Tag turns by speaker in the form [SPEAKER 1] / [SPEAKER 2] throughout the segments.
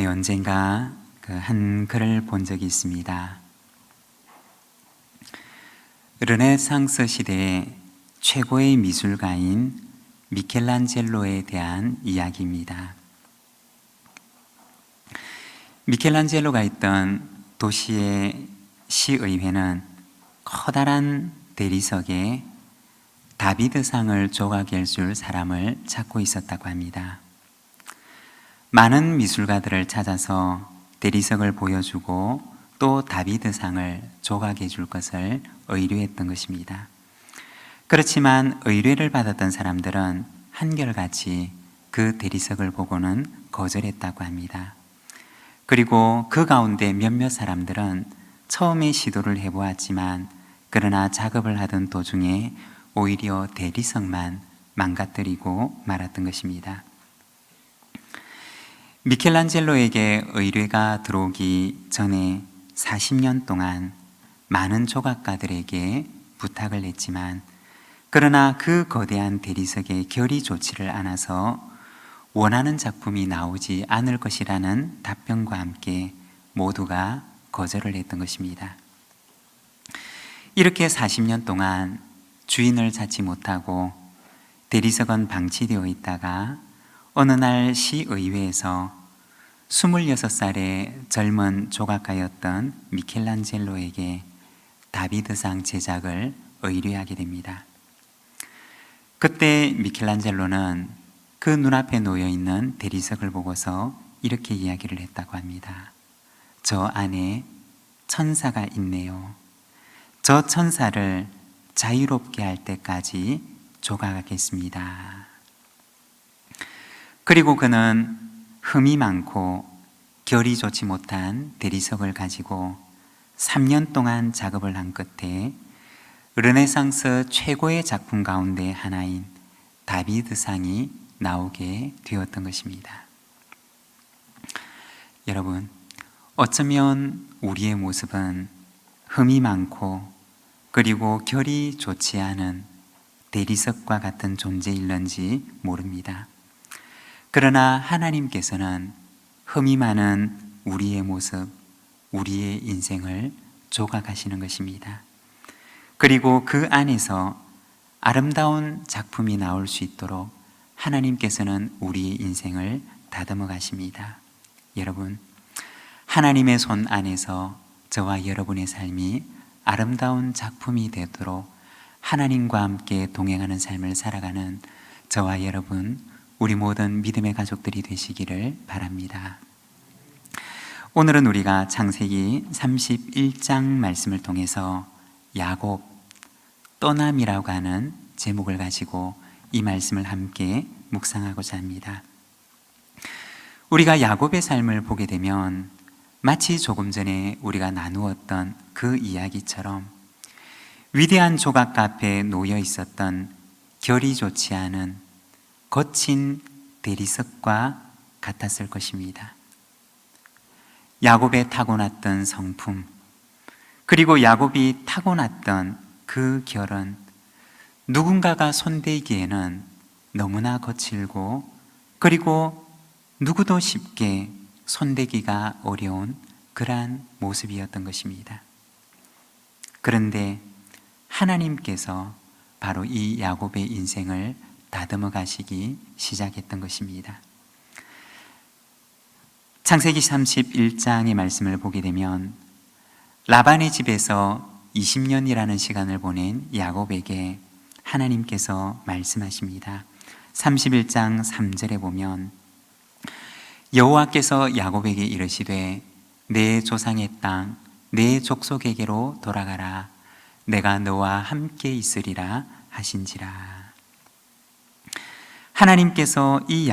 [SPEAKER 1] 언젠가 한 글을 본 적이 있습니다. 르네상스 시대의 최고의 미술가인 미켈란젤로에 대한 이야기입니다. 미켈란젤로가 있던 도시의 시의회는 커다란 대리석에 다비드상을 조각해 줄 사람을 찾고 있었다고 합니다. 많은 미술가들을 찾아서 대리석을 보여주고 또 다비드상을 조각해 줄 것을 의뢰했던 것입니다. 그렇지만 의뢰를 받았던 사람들은 한결같이 그 대리석을 보고는 거절했다고 합니다. 그리고 그 가운데 몇몇 사람들은 처음에 시도를 해보았지만 그러나 작업을 하던 도중에 오히려 대리석만 망가뜨리고 말았던 것입니다. 미켈란젤로에게 의뢰가 들어오기 전에 40년 동안 많은 조각가들에게 부탁을 했지만 그러나 그 거대한 대리석의 결이 좋지를 않아서 원하는 작품이 나오지 않을 것이라는 답변과 함께 모두가 거절을 했던 것입니다. 이렇게 40년 동안 주인을 찾지 못하고 대리석은 방치되어 있다가 어느 날 시의회에서 26살의 젊은 조각가였던 미켈란젤로에게 다비드상 제작을 의뢰하게 됩니다. 그때 미켈란젤로는 그 눈앞에 놓여 있는 대리석을 보고서 이렇게 이야기를 했다고 합니다. 저 안에 천사가 있네요. 저 천사를 자유롭게 할 때까지 조각하겠습니다. 그리고 그는 흠이 많고 결이 좋지 못한 대리석을 가지고 3년 동안 작업을 한 끝에 르네상스 최고의 작품 가운데 하나인 다비드상이 나오게 되었던 것입니다. 여러분, 어쩌면 우리의 모습은 흠이 많고 그리고 결이 좋지 않은 대리석과 같은 존재일런지 모릅니다. 그러나 하나님께서는 흠이 많은 우리의 모습, 우리의 인생을 조각하시는 것입니다. 그리고 그 안에서 아름다운 작품이 나올 수 있도록 하나님께서는 우리의 인생을 다듬어 가십니다. 여러분, 하나님의 손 안에서 저와 여러분의 삶이 아름다운 작품이 되도록 하나님과 함께 동행하는 삶을 살아가는 저와 여러분, 우리 모든 믿음의 가족들이 되시기를 바랍니다. 오늘은 우리가 창세기 31장 말씀을 통해서 야곱, 떠남이라고 하는 제목을 가지고 이 말씀을 함께 묵상하고자 합니다. 우리가 야곱의 삶을 보게 되면 마치 조금 전에 우리가 나누었던 그 이야기처럼 위대한 조각가 앞에 놓여 있었던 결이 좋지 않은 거친 대리석과 같았을 것입니다. 야곱의 타고났던 성품, 그리고 야곱이 타고났던 그 결은 누군가가 손대기에는 너무나 거칠고 그리고 누구도 쉽게 손대기가 어려운 그러한 모습이었던 것입니다. 그런데 하나님께서 바로 이 야곱의 인생을 다듬어 가시기 시작했던 것입니다. 창세기 31장의 말씀을 보게 되면 라반의 집에서 20년이라는 시간을 보낸 야곱에게 하나님께서 말씀하십니다. 31장 3절에 보면 여호와께서 야곱에게 이르시되 내 조상의 땅, 내 족속에게로 돌아가라. 내가 너와 함께 있으리라 하신지라. 하나님께서 이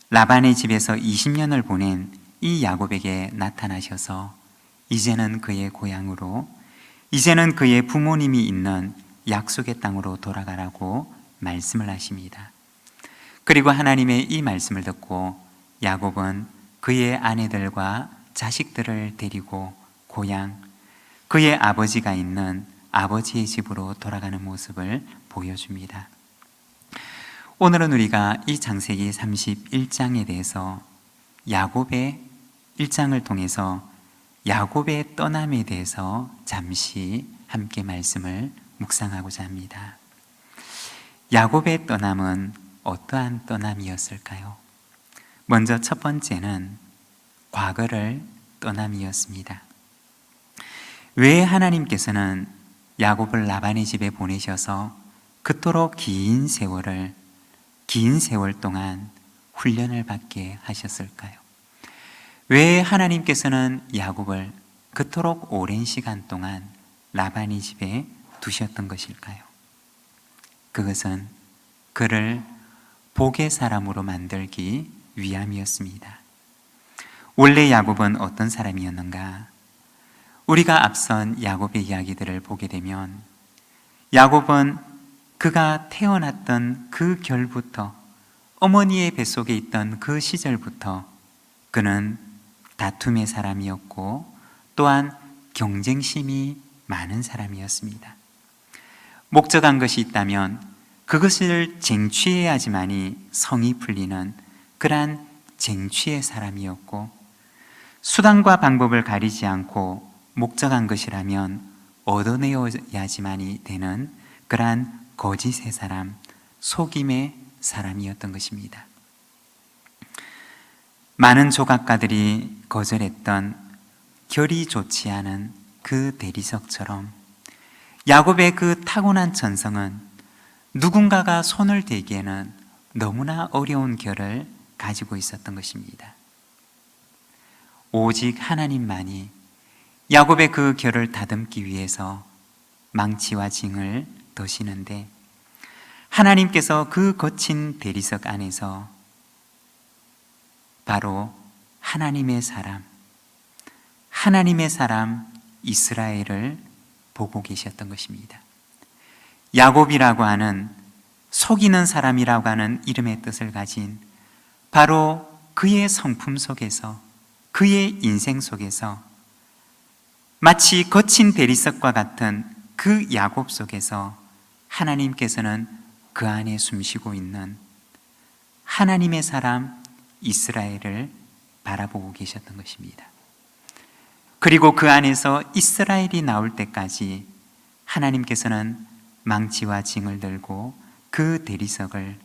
[SPEAKER 1] 라반의 집에서 20년을 보낸 이 야곱에게 나타나셔서 이제는 그의 고향으로, 이제는 그의 부모님이 있는 약속의 땅으로 돌아가라고 말씀을 하십니다. 그리고 하나님의 이 말씀을 듣고 야곱은 그의 아내들과 자식들을 데리고 고향, 그의 아버지가 있는 아버지의 집으로 돌아가는 모습을 보여줍니다. 오늘은 우리가 이 창세기 31장에 대해서 야곱의 일장을 통해서 야곱의 떠남에 대해서 잠시 함께 말씀을 묵상하고자 합니다. 야곱의 떠남은 어떠한 떠남이었을까요? 먼저 첫 번째는 과거를 떠남이었습니다. 왜 하나님께서는 야곱을 라반의 집에 보내셔서 그토록 긴 세월 동안 훈련을 받게 하셨을까요? 왜 하나님께서는 야곱을 그토록 오랜 시간 동안 라반의 집에 두셨던 것일까요? 그것은 그를 복의 사람으로 만들기 위함이었습니다. 원래 야곱은 어떤 사람이었는가? 우리가 앞선 야곱의 이야기들을 보게 되면 야곱은 그가 태어났던 그 결부터, 어머니의 뱃속에 있던 그 시절부터 그는 다툼의 사람이었고 또한 경쟁심이 많은 사람이었습니다. 목적한 것이 있다면 그것을 쟁취해야지만이 성이 풀리는 그러한 쟁취의 사람이었고, 수단과 방법을 가리지 않고 목적한 것이라면 얻어내어야지만이 되는 그러한 거짓의 사람, 속임의 사람이었던 것입니다. 많은 조각가들이 거절했던 결이 좋지 않은 그 대리석처럼 야곱의 그 타고난 천성은 누군가가 손을 대기에는 너무나 어려운 결을 가지고 있었던 것입니다. 오직 하나님만이 야곱의 그 결을 다듬기 위해서 망치와 징을 더시는데, 하나님께서 그 거친 대리석 안에서 바로 하나님의 사람 이스라엘을 보고 계셨던 것입니다. 야곱이라고 하는, 속이는 사람이라고 하는 이름의 뜻을 가진 바로 그의 성품 속에서, 그의 인생 속에서 마치 거친 대리석과 같은 그 야곱 속에서 하나님께서는 그 안에 숨쉬고 있는 하나님의 사람 이스라엘을 바라보고 계셨던 것입니다. 그리고 그 안에서 이스라엘이 나올 때까지 하나님께서는 망치와 징을 들고 그 대리석을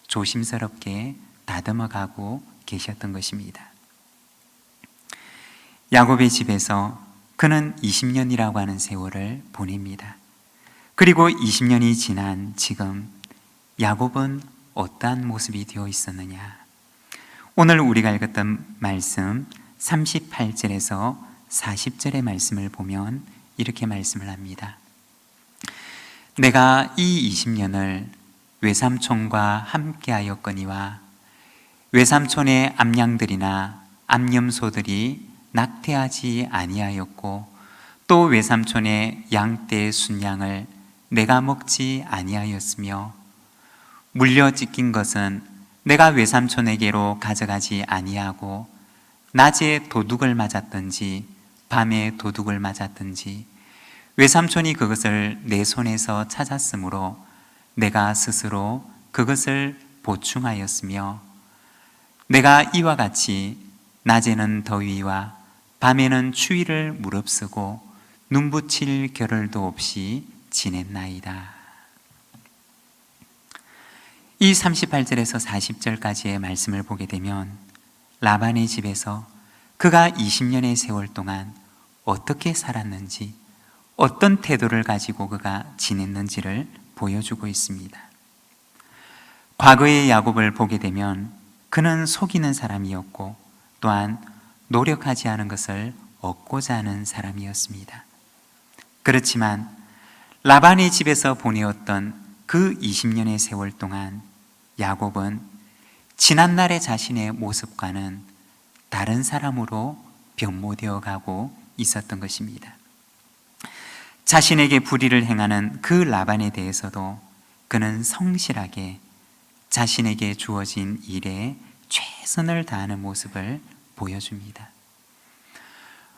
[SPEAKER 1] 조심스럽게 다듬어가고 계셨던 것입니다. 야곱의 집에서 그는 20년이라고 하는 세월을 보냅니다. 그리고 20년이 지난 지금 야곱은 어떠한 모습이 되어 있었느냐? 오늘 우리가 읽었던 말씀 38절에서 40절의 말씀을 보면 이렇게 말씀을 합니다. 내가 이 20년을 외삼촌과 함께하였거니와 외삼촌의 암양들이나 암염소들이 낙태하지 아니하였고 또 외삼촌의 양떼 순양을 내가 먹지 아니하였으며 물려 찢긴 것은 내가 외삼촌에게로 가져가지 아니하고 낮에 도둑을 맞았든지 밤에 도둑을 맞았든지 외삼촌이 그것을 내 손에서 찾았으므로 내가 스스로 그것을 보충하였으며 내가 이와 같이 낮에는 더위와 밤에는 추위를 무릅쓰고 눈붙일 겨를도 없이 지냈나이다. 이 38절에서 40절까지의 말씀을 보게 되면 라반의 집에서 그가 20년의 세월 동안 어떻게 살았는지, 어떤 태도를 가지고 그가 지냈는지를 보여주고 있습니다. 과거의 야곱을 보게 되면 그는 속이는 사람이었고 또한 노력하지 않은 것을 얻고자 하는 사람이었습니다. 그렇지만 라반의 집에서 보내었던 그 20년의 세월 동안 야곱은 지난날의 자신의 모습과는 다른 사람으로 변모되어 가고 있었던 것입니다. 자신에게 불의를 행하는 그 라반에 대해서도 그는 성실하게 자신에게 주어진 일에 최선을 다하는 모습을 보여줍니다.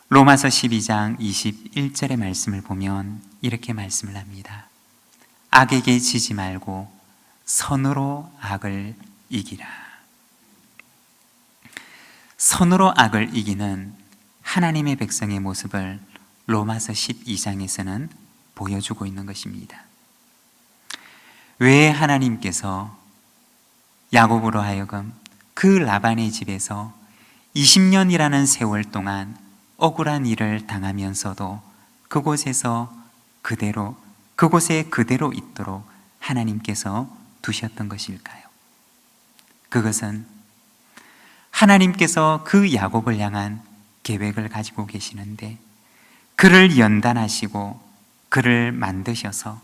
[SPEAKER 1] 로마서 12장 21절의 말씀을 보면 이렇게 말씀을 합니다. 악에게 지지 말고 선으로 악을 이기라. 선으로 악을 이기는 하나님의 백성의 모습을 로마서 12장에서는 보여주고 있는 것입니다. 왜 하나님께서 야곱으로 하여금 그 라반의 집에서 20년이라는 세월 동안 억울한 일을 당하면서도 그곳에 그대로 있도록 하나님께서 두셨던 것일까요? 그것은 하나님께서 그 야곱을 향한 계획을 가지고 계시는데, 그를 연단하시고 그를 만드셔서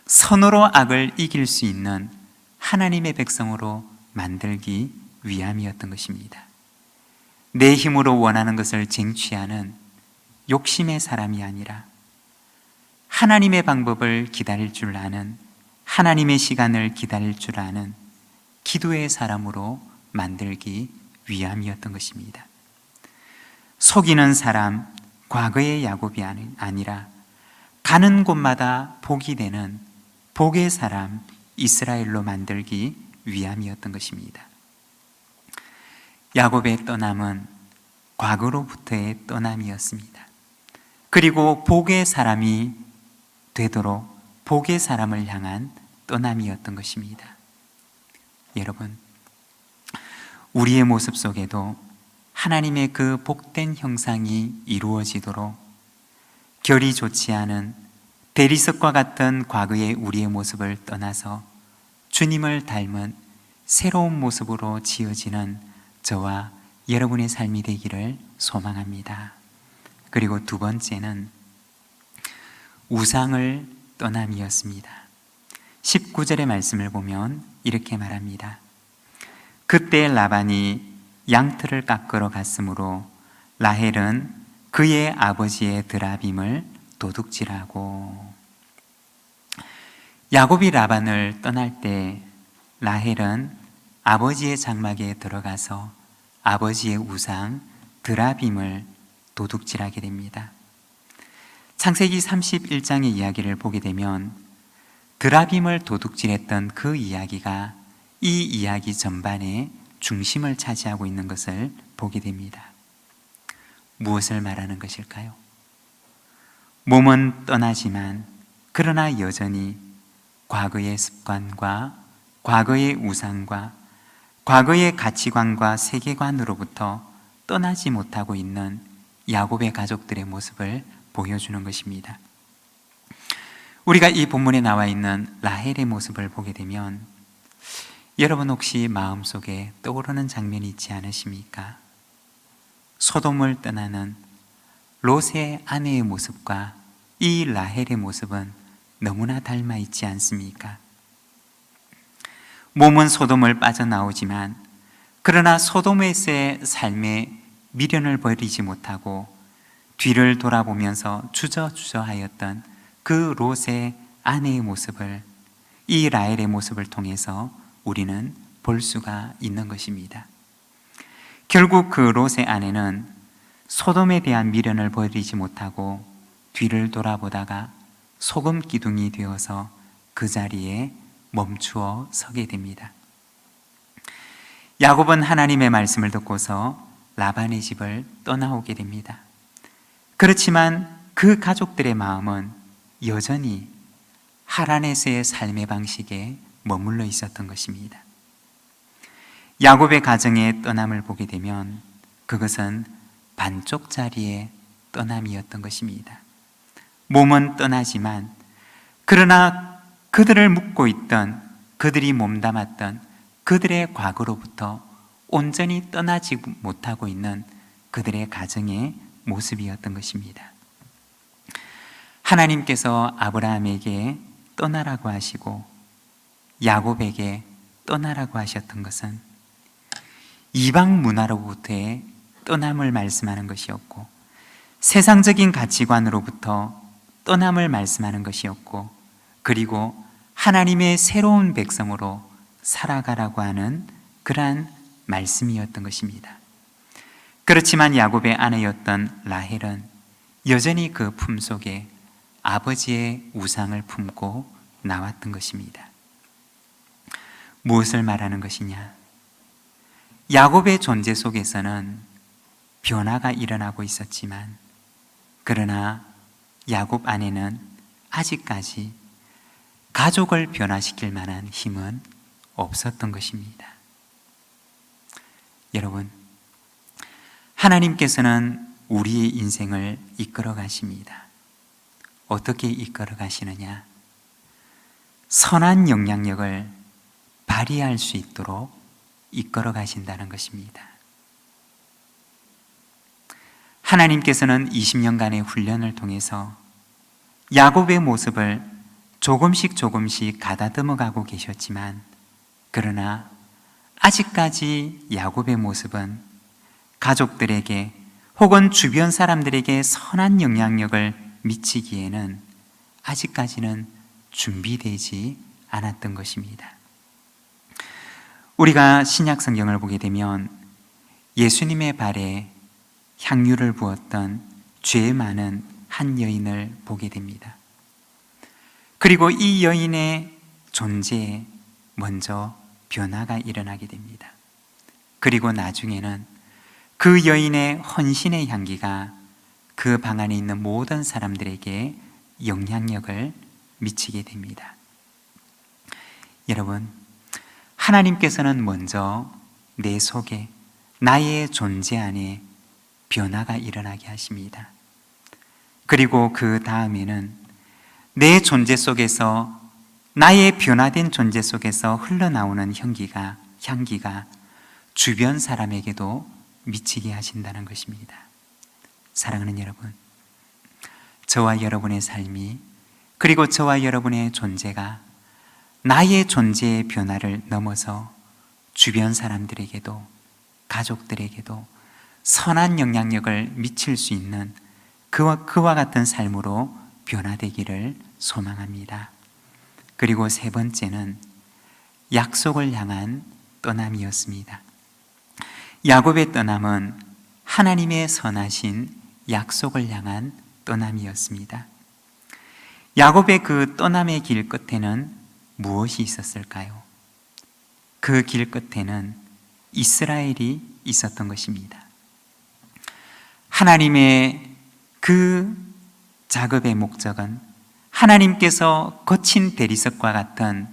[SPEAKER 1] 선으로 악을 이길 수 있는 하나님의 백성으로 만들기 위함이었던 것입니다. 내 힘으로 원하는 것을 쟁취하는 욕심의 사람이 아니라 하나님의 방법을 기다릴 줄 아는, 하나님의 시간을 기다릴 줄 아는 기도의 사람으로 만들기 위함이었던 것입니다. 속이는 사람, 과거의 야곱이 아니라 가는 곳마다 복이 되는 복의 사람 이스라엘로 만들기 위함이었던 것입니다. 야곱의 떠남은 과거로부터의 떠남이었습니다. 그리고 복의 사람이 되도록 복의 사람을 향한 떠남이었던 것입니다. 여러분, 우리의 모습 속에도 하나님의 그 복된 형상이 이루어지도록 결이 좋지 않은 대리석과 같은 과거의 우리의 모습을 떠나서 주님을 닮은 새로운 모습으로 지어지는 저와 여러분의 삶이 되기를 소망합니다. 그리고 두 번째는 우상을 떠남이었습니다. 19절의 말씀을 보면 이렇게 말합니다. 그때 라반이 양털을 깎으러 갔으므로 라헬은 그의 아버지의 드라빔을 도둑질하고. 야곱이 라반을 떠날 때 라헬은 아버지의 장막에 들어가서 아버지의 우상 드라빔을 도둑질하게 됩니다. 창세기 31장의 이야기를 보게 되면 드라빔을 도둑질했던 그 이야기가 이 이야기 전반의 중심을 차지하고 있는 것을 보게 됩니다. 무엇을 말하는 것일까요? 몸은 떠나지만 그러나 여전히 과거의 습관과 과거의 우상과 과거의 가치관과 세계관으로부터 떠나지 못하고 있는 야곱의 가족들의 모습을 보여주는 것입니다. 우리가 이 본문에 나와 있는 라헬의 모습을 보게 되면 여러분 혹시 마음속에 떠오르는 장면이 있지 않으십니까? 소돔을 떠나는 롯의 아내의 모습과 이 라헬의 모습은 너무나 닮아 있지 않습니까? 몸은 소돔을 빠져나오지만 그러나 소돔에서의 삶에 미련을 버리지 못하고 뒤를 돌아보면서 주저주저하였던 그 롯의 아내의 모습을 이 라헬의 모습을 통해서 우리는 볼 수가 있는 것입니다. 결국 그 롯의 아내는 소돔에 대한 미련을 버리지 못하고 뒤를 돌아보다가 소금 기둥이 되어서 그 자리에 멈추어 서게 됩니다. 야곱은 하나님의 말씀을 듣고서 라반의 집을 떠나오게 됩니다. 그렇지만 그 가족들의 마음은 여전히 하란에서의 삶의 방식에 머물러 있었던 것입니다. 야곱의 가정의 떠남을 보게 되면 그것은 반쪽짜리의 떠남이었던 것입니다. 몸은 떠나지만 그러나 그들을 묻고 있던, 그들이 몸담았던 그들의 과거로부터 온전히 떠나지 못하고 있는 그들의 가정의 모습이었던 것입니다. 하나님께서 아브라함에게 떠나라고 하시고 야곱에게 떠나라고 하셨던 것은 이방 문화로부터의 떠남을 말씀하는 것이었고 세상적인 가치관으로부터 떠남을 말씀하는 것이었고 그리고 하나님의 새로운 백성으로 살아가라고 하는 그러한 말씀이었던 것입니다. 그렇지만 야곱의 아내였던 라헬은 여전히 그 품속에 아버지의 우상을 품고 나왔던 것입니다. 무엇을 말하는 것이냐? 야곱의 존재 속에서는 변화가 일어나고 있었지만, 그러나 야곱 안에는 아직까지 가족을 변화시킬 만한 힘은 없었던 것입니다. 여러분, 하나님께서는 우리의 인생을 이끌어 가십니다. 어떻게 이끌어 가시느냐? 선한 영향력을 발휘할 수 있도록 이끌어 가신다는 것입니다. 하나님께서는 20년간의 훈련을 통해서 야곱의 모습을 조금씩 가다듬어 가고 계셨지만, 그러나 아직까지 야곱의 모습은 가족들에게 혹은 주변 사람들에게 선한 영향력을 미치기에는 아직까지는 준비되지 않았던 것입니다. 우리가 신약 성경을 보게 되면 예수님의 발에 향유를 부었던 죄 많은 한 여인을 보게 됩니다. 그리고 이 여인의 존재에 먼저 변화가 일어나게 됩니다. 그리고 나중에는 그 여인의 헌신의 향기가 그 방 안에 있는 모든 사람들에게 영향력을 미치게 됩니다. 여러분, 하나님께서는 먼저 내 속에, 나의 존재 안에 변화가 일어나게 하십니다. 그리고 그 다음에는 내 존재 속에서, 나의 변화된 존재 속에서 흘러나오는 향기가 주변 사람에게도 미치게 하신다는 것입니다. 사랑하는 여러분, 저와 여러분의 삶이, 그리고 저와 여러분의 존재가 나의 존재의 변화를 넘어서 주변 사람들에게도, 가족들에게도 선한 영향력을 미칠 수 있는 그와 같은 삶으로 변화되기를 소망합니다. 그리고 세 번째는 약속을 향한 떠남이었습니다. 야곱의 떠남은 하나님의 선하신 약속을 향한 떠남이었습니다. 야곱의 그 떠남의 길 끝에는 무엇이 있었을까요? 그 길 끝에는 이스라엘이 있었던 것입니다. 하나님의 그 작업의 목적은 하나님께서 거친 대리석과 같은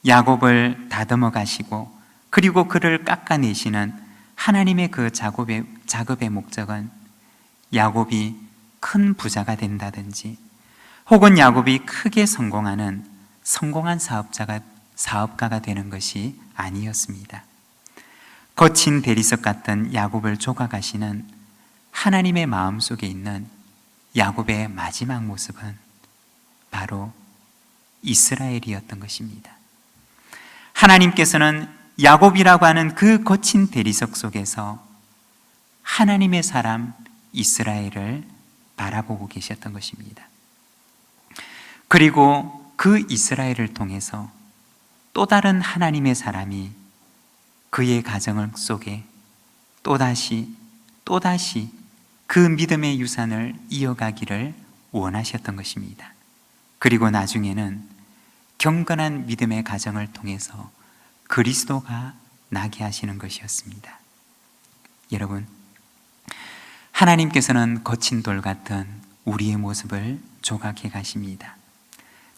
[SPEAKER 1] 야곱을 다듬어 가시고, 그리고 그를 깎아내시는 하나님의 그 작업의 목적은 야곱이 큰 부자가 된다든지, 혹은 야곱이 크게 성공한 사업가가 되는 것이 아니었습니다. 거친 대리석 같은 야곱을 조각하시는 하나님의 마음속에 있는 야곱의 마지막 모습은 바로 이스라엘이었던 것입니다. 하나님께서는 야곱이라고 하는 그 거친 대리석 속에서 하나님의 사람 이스라엘을 바라보고 계셨던 것입니다. 그리고 그 이스라엘을 통해서 또 다른 하나님의 사람이 그의 가정 속에 또다시 그 믿음의 유산을 이어가기를 원하셨던 것입니다. 그리고 나중에는 경건한 믿음의 가정을 통해서 그리스도가 나게 하시는 것이었습니다. 여러분, 하나님께서는 거친 돌 같은 우리의 모습을 조각해 가십니다.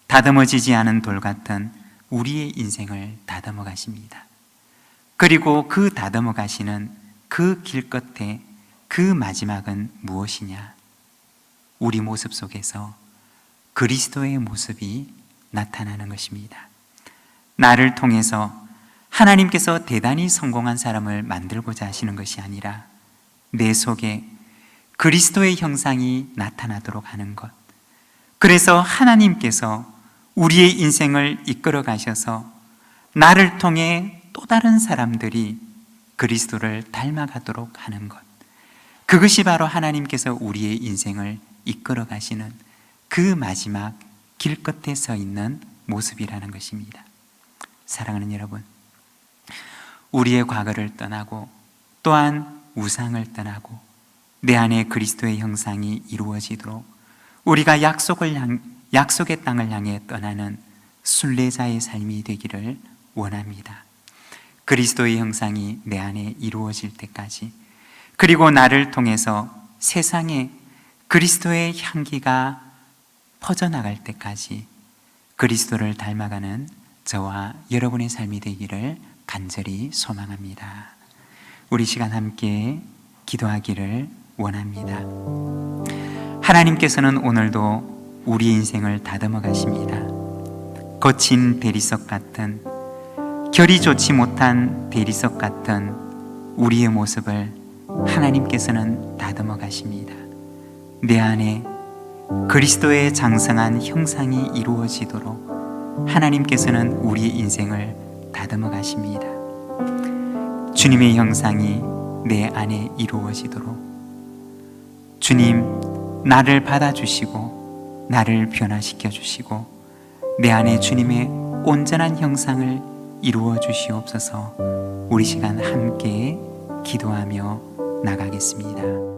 [SPEAKER 1] 다듬어지지 않은 돌 같은 우리의 인생을 다듬어 가십니다. 그리고 그 다듬어 가시는 그 길 끝에 그 마지막은 무엇이냐? 우리 모습 속에서 그리스도의 모습이 나타나는 것입니다. 나를 통해서 하나님께서 대단히 성공한 사람을 만들고자 하시는 것이 아니라 내 속에 그리스도의 형상이 나타나도록 하는 것. 그래서 하나님께서 우리의 인생을 이끌어 가셔서 나를 통해 또 다른 사람들이 그리스도를 닮아가도록 하는 것. 그것이 바로 하나님께서 우리의 인생을 이끌어 가시는 그 마지막 길 끝에 서 있는 모습이라는 것입니다. 사랑하는 여러분, 우리의 과거를 떠나고 또한 우상을 떠나고 내 안에 그리스도의 형상이 이루어지도록 우리가 약속의 땅을 향해 떠나는 순례자의 삶이 되기를 원합니다. 그리스도의 형상이 내 안에 이루어질 때까지, 그리고 나를 통해서 세상에 그리스도의 향기가 퍼져나갈 때까지 그리스도를 닮아가는 저와 여러분의 삶이 되기를 간절히 소망합니다. 우리 시간 함께 기도하기를 원합니다. 하나님께서는 오늘도 우리 인생을 다듬어 가십니다. 거친 대리석 같은, 결이 좋지 못한 대리석 같은 우리의 모습을 하나님께서는 다듬어 가십니다. 내 안에 그리스도의 장성한 형상이 이루어지도록 하나님께서는 우리의 인생을 다듬어 가십니다. 주님의 형상이 내 안에 이루어지도록 주님, 나를 받아주시고 나를 변화시켜 주시고 내 안에 주님의 온전한 형상을 이루어 주시옵소서. 우리 시간 함께 기도하며 나가겠습니다.